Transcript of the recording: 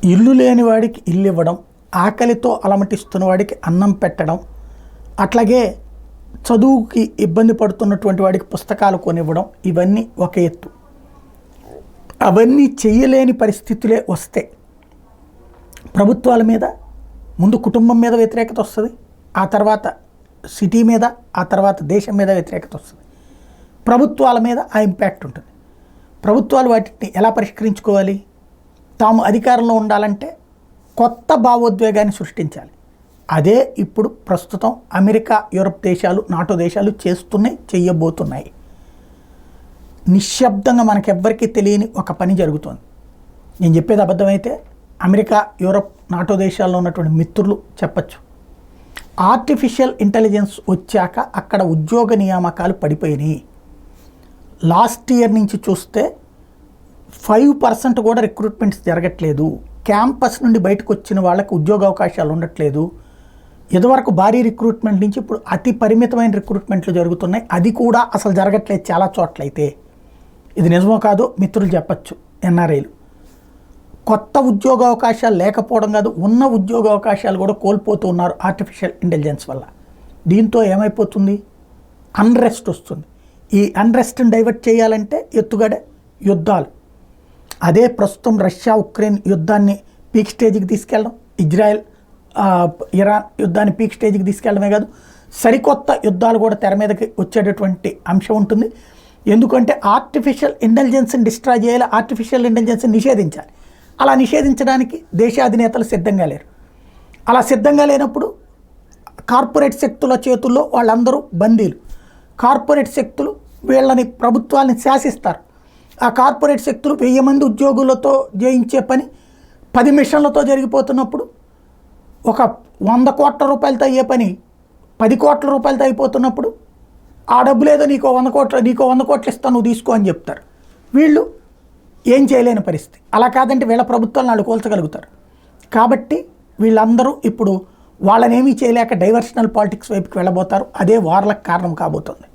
ఇల్లు లేని వాడికి ఇల్లు ఇవ్వడం, ఆకలితో అలమటిస్తున్న వాడికి అన్నం పెట్టడం, అట్లాగే చదువుకి ఇబ్బంది పడుతున్నటువంటి వాడికి పుస్తకాలు కొనివ్వడం, ఇవన్నీ ఒక ఎత్తు. అవన్నీ చేయలేని పరిస్థితులే వస్తే ప్రభుత్వాల మీద ముందు కుటుంబం మీద వ్యతిరేకత వస్తుంది, ఆ తర్వాత సిటీ మీద, ఆ తర్వాత దేశం మీద వ్యతిరేకత వస్తుంది. ప్రభుత్వాల మీద ఆ ఇంపాక్ట్ ఉంటుంది. ప్రభుత్వాలు వాటిని ఎలా పరిష్కరించుకోవాలి? తాము అధికారంలో ఉండాలంటే కొత్త భావోద్వేగాన్ని సృష్టించాలి. అదే ఇప్పుడు ప్రస్తుతం అమెరికా, యూరప్ దేశాలు, నాటో దేశాలు చేస్తున్నాయి, చెయ్యబోతున్నాయి. నిశ్శబ్దంగా మనకెవ్వరికీ తెలియని ఒక పని జరుగుతుంది. నేను చెప్పేది అబద్ధమైతే అమెరికా, యూరప్, నాటో దేశాల్లో ఉన్నటువంటి మిత్రులు చెప్పచ్చు. ఆర్టిఫిషియల్ ఇంటెలిజెన్స్ వచ్చాక అక్కడ ఉద్యోగ నియామకాలు పడిపోయినాయి. లాస్ట్ ఇయర్ నుంచి చూస్తే 5% కూడా రిక్రూట్మెంట్స్ జరగట్లేదు. క్యాంపస్ నుండి బయటకు వచ్చిన వాళ్ళకి ఉద్యోగ అవకాశాలు ఉండట్లేదు. ఇదివరకు భారీ రిక్రూట్మెంట్ నుంచి ఇప్పుడు అతి పరిమితమైన రిక్రూట్మెంట్లు జరుగుతున్నాయి. అది కూడా అసలు జరగట్లేదు చాలా చోట్లయితే. ఇది నిజమో కాదో మిత్రులు చెప్పచ్చు. ఎన్ఆర్ఐలు కొత్త ఉద్యోగ అవకాశాలు లేకపోవడం కాదు, ఉన్న ఉద్యోగ అవకాశాలు కూడా కోల్పోతూ ఉన్నారు ఆర్టిఫిషియల్ ఇంటెలిజెన్స్ వల్ల. దీంతో ఏమైపోతుంది? అన్రెస్ట్ వస్తుంది. ఈ అన్రెస్ట్ని డైవర్ట్ చేయాలంటే ఎత్తుగడ యుద్ధాలు. అదే ప్రస్తుతం రష్యా ఉక్రెయిన్ యుద్ధాన్ని పీక్ స్టేజ్కి తీసుకెళ్ళడం, ఇజ్రాయెల్ ఇరాన్ యుద్ధాన్ని పీక్ స్టేజ్కి తీసుకెళ్ళడమే కాదు, సరికొత్త యుద్ధాలు కూడా తెర మీదకి వచ్చేటటువంటి అంశం ఉంటుంది. ఎందుకంటే ఆర్టిఫిషియల్ ఇంటెలిజెన్స్ని డిస్ట్రాయ్ చేయాలి, ఆర్టిఫిషియల్ ఇంటెలిజెన్స్ని నిషేధించాలి. అలా నిషేధించడానికి దేశాధినేతలు సిద్ధంగా లేరు. అలా సిద్ధంగా లేనప్పుడు కార్పొరేట్ శక్తుల చేతుల్లో వాళ్ళందరూ బందీలు. కార్పొరేట్ శక్తులు వీళ్ళని, ప్రభుత్వాలని శాసిస్తారు. ఆ కార్పొరేట్ శక్తులు 1000 మంది ఉద్యోగులతో జయించే పని 10 మిషన్లతో జరిగిపోతున్నప్పుడు, ఒక 100 కోట్ల రూపాయలతో అయ్యే పని 10 కోట్ల రూపాయలతో అయిపోతున్నప్పుడు, ఆ డబ్బు లేదో నీకో 100 కోట్లు ఇస్తాను నువ్వు తీసుకో అని చెప్తారు. వీళ్ళు ఏం చేయలేని పరిస్థితి. అలా కాదంటే వీళ్ళ ప్రభుత్వాలను వాళ్ళు కోల్చగలుగుతారు. కాబట్టి వీళ్ళందరూ ఇప్పుడు వాళ్ళనేమీ చేయలేక డైవర్షనల్ పాలిటిక్స్ వైపుకి వెళ్ళబోతారు. అదే వార్లకు కారణం కాబోతుంది.